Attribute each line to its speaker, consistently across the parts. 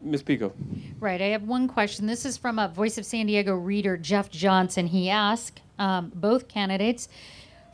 Speaker 1: Ms. Pico.
Speaker 2: Right. I have one question. This is from a Voice of San Diego reader, Jeff Johnson. He asked both candidates,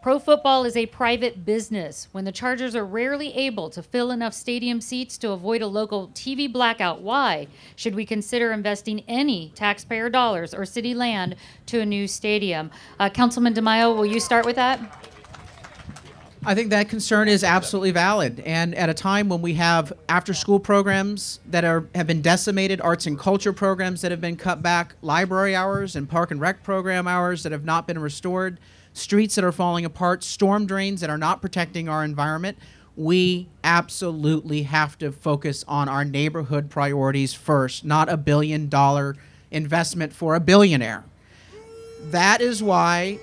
Speaker 2: pro football is a private business. When the Chargers are rarely able to fill enough stadium seats to avoid a local TV blackout, why should we consider investing any taxpayer dollars or city land to a new stadium? Councilman DeMaio, will you start with that?
Speaker 3: I think that concern is absolutely valid. And at a time when we have after-school programs that have been decimated, arts and culture programs that have been cut back, library hours and park and rec program hours that have not been restored, streets that are falling apart, storm drains that are not protecting our environment, we absolutely have to focus on our neighborhood priorities first, not a $1 billion investment for a billionaire. That is why...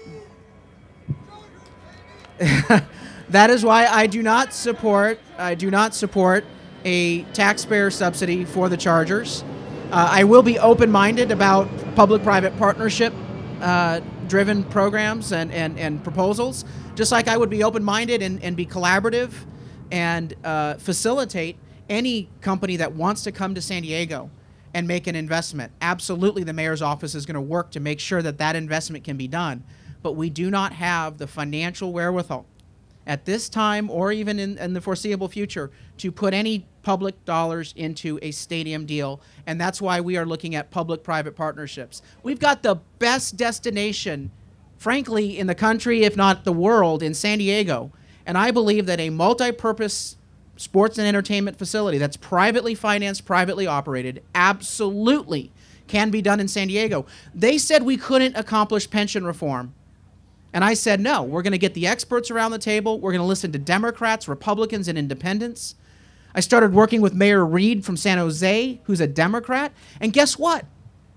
Speaker 3: That is why I do not support a taxpayer subsidy for the Chargers. I will be open-minded about public-private partnership driven programs and proposals, just like I would be open-minded and be collaborative and facilitate any company that wants to come to San Diego and make an investment. Absolutely, the mayor's office is going to work to make sure that that investment can be done, but we do not have the financial wherewithal at this time or even in the foreseeable future to put any public dollars into a stadium deal, and that's why we are looking at public-private partnerships. We've got the best destination, frankly, in the country, if not the world, in San Diego, and I believe that a multi-purpose sports and entertainment facility that's privately financed, privately operated, absolutely can be done in San Diego. They said we couldn't accomplish pension reform. And I said, no, we're going to get the experts around the table. We're going to listen to Democrats, Republicans, and independents. I started working with Mayor Reed from San Jose, who's a Democrat. And guess what?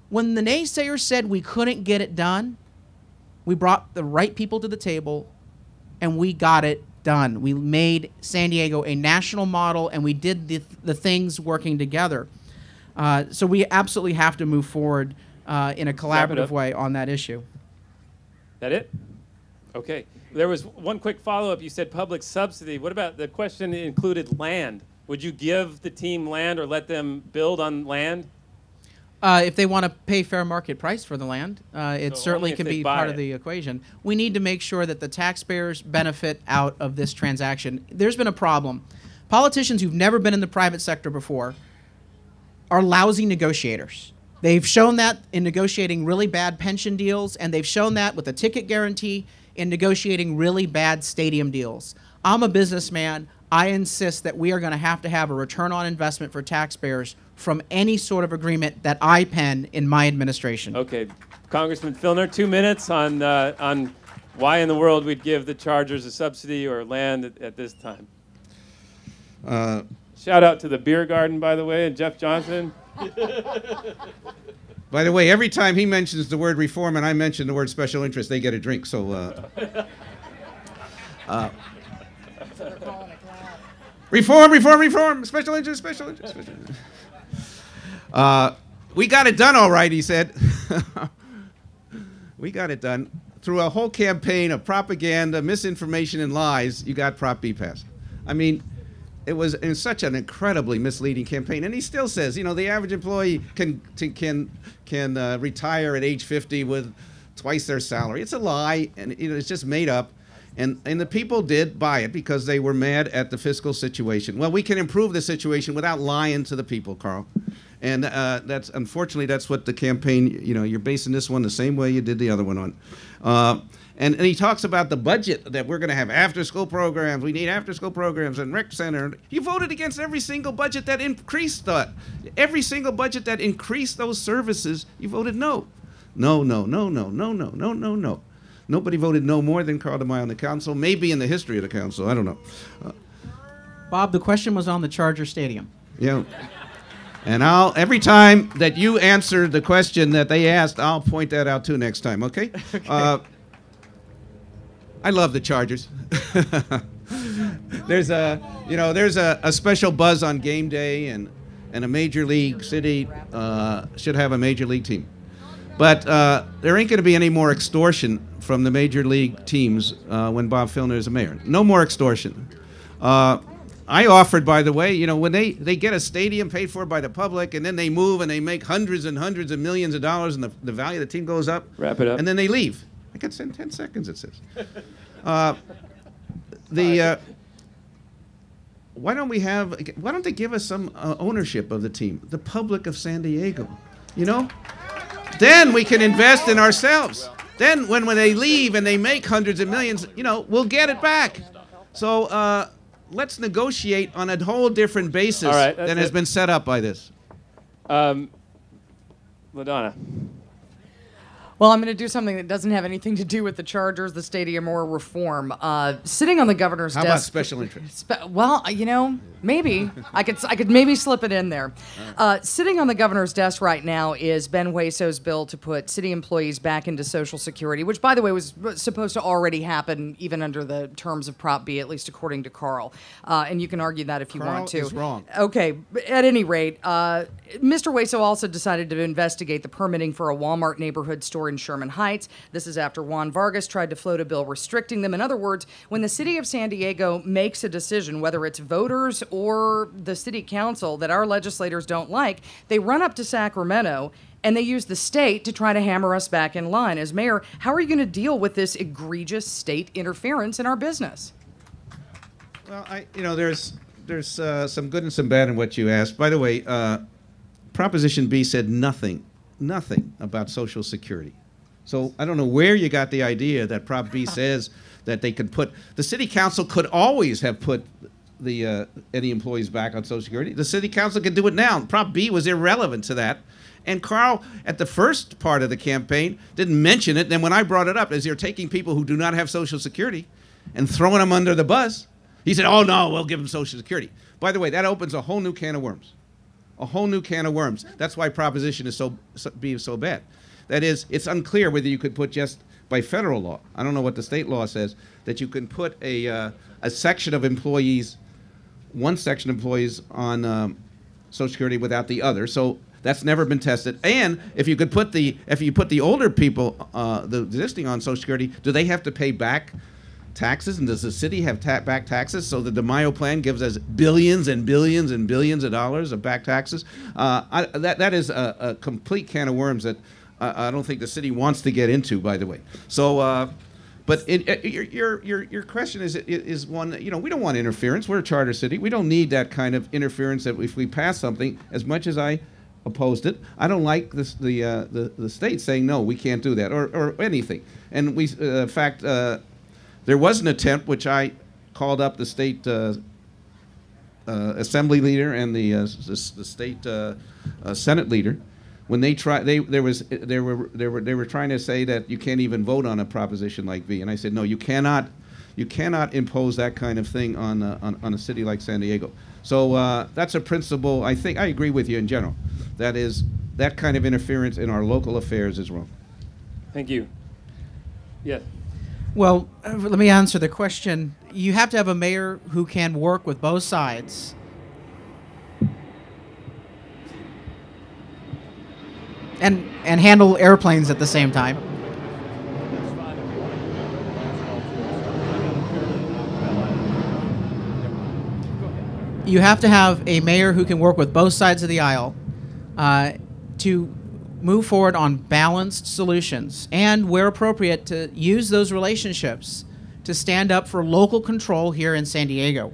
Speaker 3: When the naysayers said we couldn't get it done, we brought the right people to the table, and we got it done. We made San Diego a national model, and we did the things working together. So we absolutely have to move forward in a collaborative way on that issue.
Speaker 1: That it? Okay. There was one quick follow-up. You said public subsidy. What about the question included land? Would you give the team land or let them build on land?
Speaker 3: If they want to pay fair market price for the land, it
Speaker 1: So
Speaker 3: certainly
Speaker 1: only if
Speaker 3: can
Speaker 1: they
Speaker 3: be
Speaker 1: buy
Speaker 3: part
Speaker 1: it.
Speaker 3: of the equation. We need to make sure that the taxpayers benefit out of this transaction. There's been a problem. Politicians who've never been in the private sector before are lousy negotiators. They've shown that in negotiating really bad pension deals, and they've shown that with a ticket guarantee in negotiating really bad stadium deals. I'm a businessman. I insist that we are going to have a return on investment for taxpayers from any sort of agreement that I pen in my administration.
Speaker 1: Okay. Congressman Filner, 2 minutes on why in the world we'd give the Chargers a subsidy or land at this time. Shout out to the beer garden, by the way, and Jeff Johnson.
Speaker 4: By the way, every time he mentions the word reform and I mention the word special interest, they get a drink. So, reform, special interest, special interest. We got it done all right, he said. We got it done. Through a whole campaign of propaganda, misinformation, and lies, you got Prop B passed. I mean, it was in such an incredibly misleading campaign, and he still says, you know, the average employee can retire at age 50 with twice their salary. It's a lie, and it's just made up. And the people did buy it because they were mad at the fiscal situation. Well, we can improve the situation without lying to the people, Carl. And unfortunately that's what the campaign. You know, you're basing this one the same way you did the other one on. And he talks about the budget, that we're going to have after-school programs. We need after-school programs and rec center. You voted against every single budget that increased that. Every single budget that increased those services, you voted no. No. Nobody voted no more than Carl DeMaio on the council, maybe in the history of the council. I don't know.
Speaker 3: Bob, the question was on the Charger Stadium.
Speaker 4: Yeah. And every time that you answer the question that they asked, I'll point that out too next time, okay? I love the Chargers. There's a special buzz on game day, and a major league city should have a major league team. But there ain't going to be any more extortion from the major league teams when Bob Filner is a mayor. No more extortion. I offered, by the way, you know, when they get a stadium paid for by the public, and then they move and they make hundreds and hundreds of millions of dollars, and the value of the team goes up.
Speaker 1: Wrap it up.
Speaker 4: And then they leave. I got 10 seconds, it says. Why don't they give us some ownership of the team? The public of San Diego, you know? Then we can invest in ourselves. Then when they leave and they make hundreds of millions, you know, we'll get it back. So let's negotiate on a whole different basis than has been set up by this.
Speaker 1: LaDonna.
Speaker 5: Well, I'm going to do something that doesn't have anything to do with the Chargers, the stadium, or reform. Sitting on the governor's desk.
Speaker 4: How about special interest?
Speaker 5: Well, you know, maybe I could maybe slip it in there. Sitting on the governor's desk right now is Ben Hueso's bill to put city employees back into Social Security, which, by the way, was supposed to already happen even under the terms of Prop B, at least according to Carl. And you can argue that if you want to.
Speaker 4: Carl is wrong.
Speaker 5: Okay, at any rate, Mr. Hueso also decided to investigate the permitting for a Walmart neighborhood store in Sherman Heights. This is after Juan Vargas tried to float a bill restricting them. In other words, when the city of San Diego makes a decision, whether it's voters or the city council that our legislators don't like, they run up to Sacramento and they use the state to try to hammer us back in line. As mayor, how are you going to deal with this egregious state interference in our business?
Speaker 4: Well, there's some good and some bad in what you asked. By the way, Proposition B said nothing about Social Security. So I don't know where you got the idea that Prop B says that they could put, the city council could always have put any employees back on Social Security. The city council could do it now. Prop B was irrelevant to that. And Carl, at the first part of the campaign, didn't mention it. Then when I brought it up, as you're taking people who do not have Social Security and throwing them under the bus, he said, oh no, we'll give them Social Security. By the way, that opens a whole new can of worms. A whole new can of worms. That's why Proposition is so bad. That is, it's unclear whether you could put just by federal law, I don't know what the state law says, that you can put a section of employees, one section of employees on Social Security without the other. So that's never been tested. And if you put the older people, the existing on Social Security, do they have to pay back taxes? And does the city have back taxes? So the DeMaio plan gives us billions and billions and billions of dollars of back taxes. That is a complete can of worms that I don't think the city wants to get into, by the way. So, but your question is one, you know, we don't want interference. We're a charter city. We don't need that kind of interference that if we pass something, as much as I opposed it, I don't like the state saying, no, we can't do that, or anything. And we, in fact, there was an attempt, which I called up the state assembly leader and the state senate leader. When they tried, they were trying to say that you can't even vote on a proposition like B, and I said, no, you cannot impose that kind of thing on a city like San Diego. So that's a principle. I think I agree with you in general. That is, that kind of interference in our local affairs is wrong.
Speaker 1: Thank you. Yes.
Speaker 3: Well, let me answer the question. You have to have a mayor who can work with both sides. And handle airplanes at the same time. You have to have a mayor who can work with both sides of the aisle to move forward on balanced solutions, and where appropriate to use those relationships to stand up for local control here in San Diego.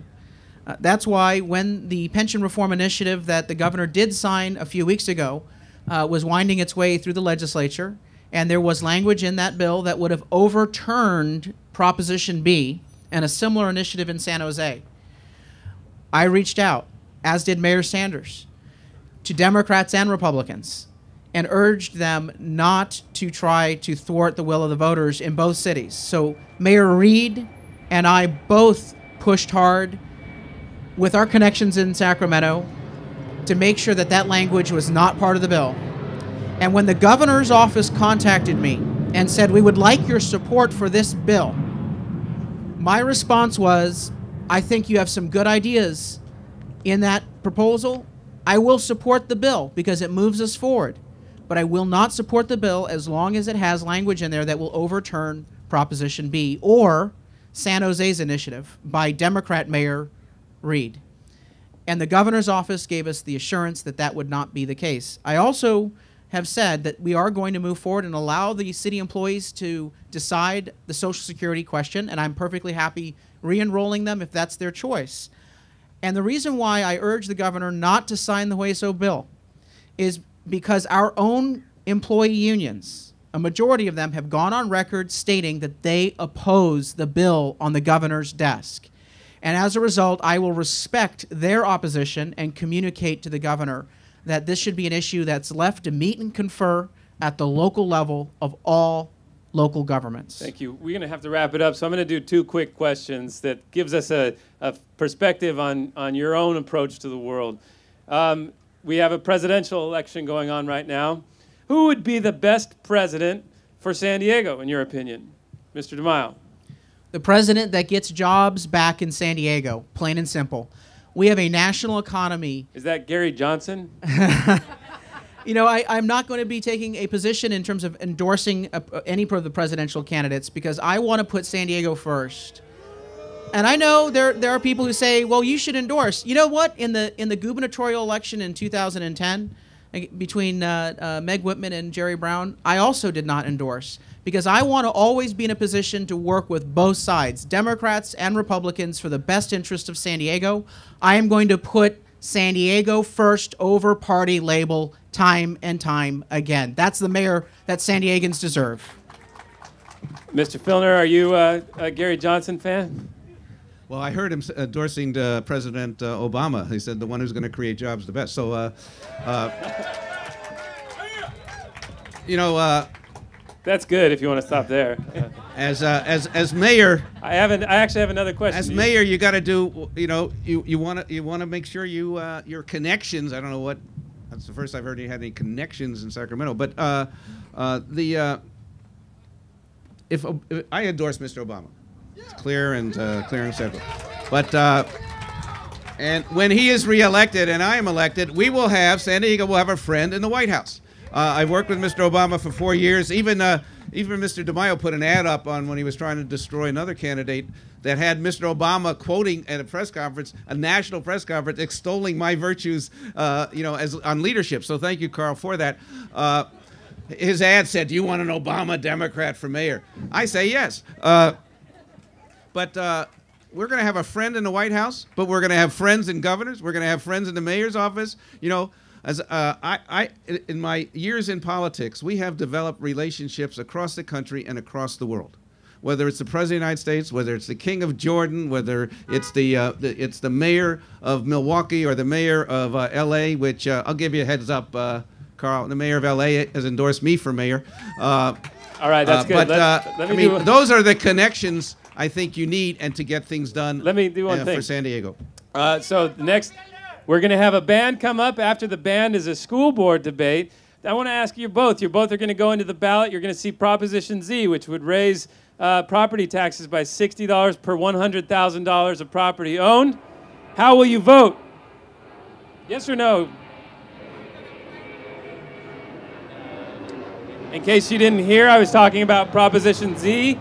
Speaker 3: That's why when the pension reform initiative that the governor did sign a few weeks ago was winding its way through the legislature, and there was language in that bill that would have overturned Proposition B and a similar initiative in San Jose, I reached out, as did Mayor Sanders, to Democrats and Republicans, and urged them not to try to thwart the will of the voters in both cities. So Mayor Reed and I both pushed hard with our connections in Sacramento to make sure that that language was not part of the bill. And when the governor's office contacted me and said, we would like your support for this bill, my response was, I think you have some good ideas in that proposal. I will support the bill because it moves us forward. But I will not support the bill as long as it has language in there that will overturn Proposition B or San Jose's initiative by Democrat Mayor read. And the governor's office gave us the assurance that that would not be the case. I also have said that we are going to move forward and allow the city employees to decide the Social Security question, and I'm perfectly happy re-enrolling them if that's their choice. And the reason why I urge the governor not to sign the Hueso bill is because our own employee unions, a majority of them, have gone on record stating that they oppose the bill on the governor's desk. And as a result, I will respect their opposition and communicate to the governor that this should be an issue that's left to meet and confer at the local level of all local governments.
Speaker 1: Thank you. We're going to have to wrap it up, so I'm going to do 2 quick questions that gives us a perspective on your own approach to the world. We have a presidential election going on right now. Who would be the best president for San Diego, in your opinion? Mr. DeMaio.
Speaker 3: The president that gets jobs back in San Diego, plain and simple. We have a national economy.
Speaker 1: Is that Gary Johnson?
Speaker 3: You know, I'm not going to be taking a position in terms of endorsing any of the presidential candidates because I want to put San Diego first. And I know there are people who say, well, you should endorse. You know what? In the gubernatorial election in 2010, between Meg Whitman and Jerry Brown, I also did not endorse because I want to always be in a position to work with both sides, Democrats and Republicans, for the best interest of San Diego. I am going to put San Diego first over party label time and time again. That's the mayor that San Diegans deserve.
Speaker 1: Mr. Filner, are you a Gary Johnson fan?
Speaker 4: Well, I heard him endorsing President Obama. He said the one who's going to create jobs the best. So, you know,
Speaker 1: that's good if you want to stop there.
Speaker 4: as mayor,
Speaker 1: I actually have another question.
Speaker 4: As mayor, you got to do, you know, you want to make sure your connections. I don't know what. That's the first I've heard you had any connections in Sacramento. But if I endorse Mr. Obama, it's clear and simple. But and when he is reelected and I am elected, San Diego will have a friend in the White House. I've worked with Mr. Obama for 4 years. Even Mr. DeMaio put an ad up on when he was trying to destroy another candidate that had Mr. Obama quoting at a press conference, a national press conference, extolling my virtues, you know, as on leadership. So thank you, Carl, for that. His ad said, "Do you want an Obama Democrat for mayor?" I say yes. But we're going to have a friend in the White House, but we're going to have friends in governors. We're going to have friends in the mayor's office. You know, as in my years in politics, we have developed relationships across the country and across the world. Whether it's the President of the United States, whether it's the King of Jordan, whether it's the mayor of Milwaukee or the mayor of L.A., which I'll give you a heads up, Carl. The mayor of L.A. has endorsed me for mayor.
Speaker 1: All right, that's good.
Speaker 4: But those are the connections I think you need and to get things done.
Speaker 1: Let me do one thing
Speaker 4: for San Diego.
Speaker 1: So next, we're going to have a band come up. After the band is a school board debate. I want to ask you both. You both are going to go into the ballot. You're going to see Proposition Z, which would raise property taxes by $60 per $100,000 of property owned. How will you vote? Yes or no? In case you didn't hear, I was talking about Proposition Z.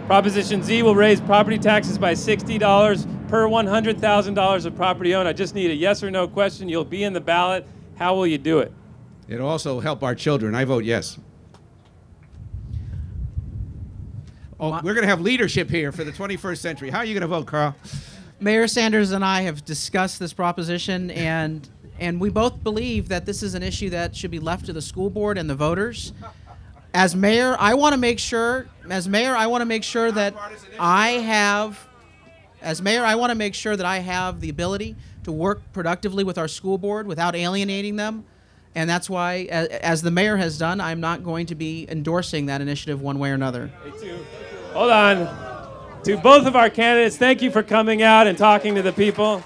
Speaker 1: Proposition Z will raise property taxes by $60 per $100,000 of property owned. I just need a yes or no question. You'll be in the ballot. How will you do it?
Speaker 4: It'll also help our children. I vote yes. Oh, we're going to have leadership here for the 21st century. How are you going to vote, Carl?
Speaker 3: Mayor Sanders and I have discussed this proposition, and we both believe that this is an issue that should be left to the school board and the voters. As mayor, I want to make sure that I have the ability to work productively with our school board without alienating them. And that's why, as the mayor has done, I'm not going to be endorsing that initiative one way or another.
Speaker 1: Hold on. To both of our candidates, thank you for coming out and talking to the people.